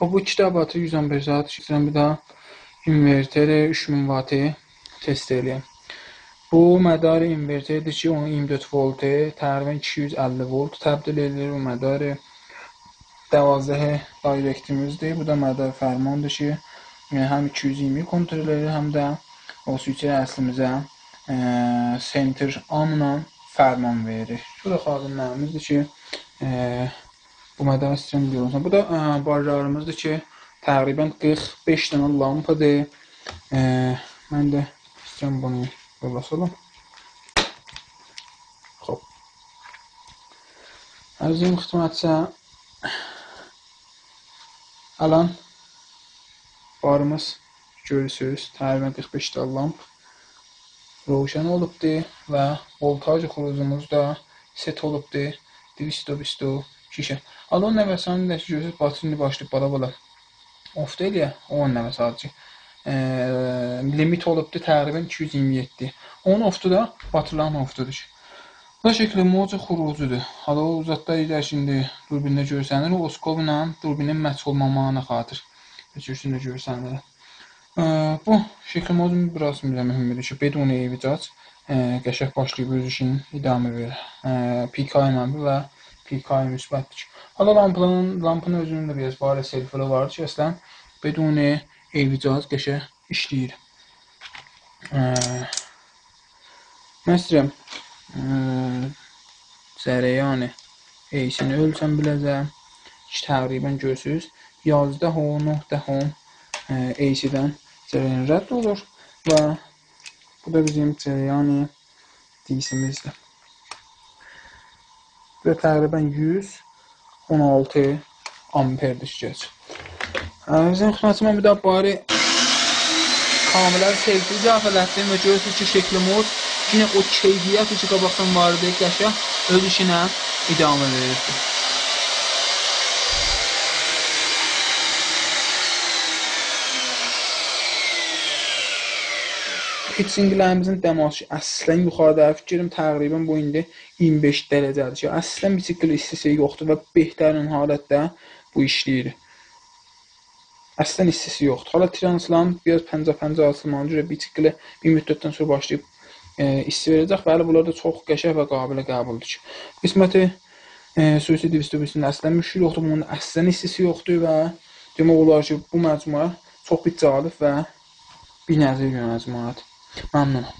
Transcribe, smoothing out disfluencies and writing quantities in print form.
Bu 2 vatı 115 saat işləyirəm. Bir daha inverteri 3000 vatı test edəyəm. Bu mədar inverterdir ki, onun 24 voltu təqribən 250 volt təbdil edilir. Bu mədar 12 direktimizdir. Bu da mədar fərmandır ki, həm 220 kontrol edir, həm də o switcher əslimizə center amla fərman verir. Bu da xadimlərimizdir ki, bu mədar istəyirəm görürsən. Bu da barlarımızdır ki, təqribən 45 dənə lampadır. Mən də istəyirəm bunu yola salım. Xoş. Əzizim xidmətçi, alan barımız görürsünüz. Təqribən 45 dənə lamp roşan olubdur və voltaj xuruzumuz da set olubdur. 220 şişə. Alon nəvəsanı da görürsünüz, batırını başlayıb bala-bala off deyil ya, onun nəvəsadıcı. Limit olubdur təqribən 227. Onun off'u da batırların off'udur ki. Bu da şəkli moca xurucudur. Hala o uzatda ilərşində durbində görsənir. O oskop ilə durbinin məhz olmamağına xatir. Görsündə görsənir. Bu şəkli moca biraz mühümdür ki, beduni evicac qəşəng başlayıb öz işini idamə verir. PKI mənbi və PKI müsbətdir. Hala lampının özünün də biraz barə selfili var ki, əslən beduni evicac qəşəng işləyir. Mən istəyirəm zərəyanı AC-ni ölçəm biləcəm. Təqribən görürsünüz. 11 ohm, 9 ohm AC-dən cərəyan rədd olur və bu da bizim cərəyanı DC-mizdir. Bu da təqribən 116 amperdir ki. Bizim xidmətçi mən bir daha bari kamerləri selfie icafələtdim və görürsünüz ki, şəkli mod yine o keyfiyyət ki, qabaqdan vardı, qəşəng öz işinə idamə verirdi. Pitchinglərimizin dəması əslən yuxarıda fikrim təqribən bu indi 25 dərəcədir ki, əslən bisikl istisi yoxdur və behtərin halətdə bu işləyir. Əslən istisi yoxdur. Hala translan biraz pəncə açılmağa görə bisikli bir müddətdən sonra başlayıb isti verəcək. Bəli, bunlar da çox qəşəng və qabilə qəbuldur ki. Qisməti Suicide Distribution əslən müşkül yoxdur, bunun əslən istisi yoxdur və demək olar ki, bu məcmua çox bir cəlib və bir nəzir məcmuadır. Məmnunum.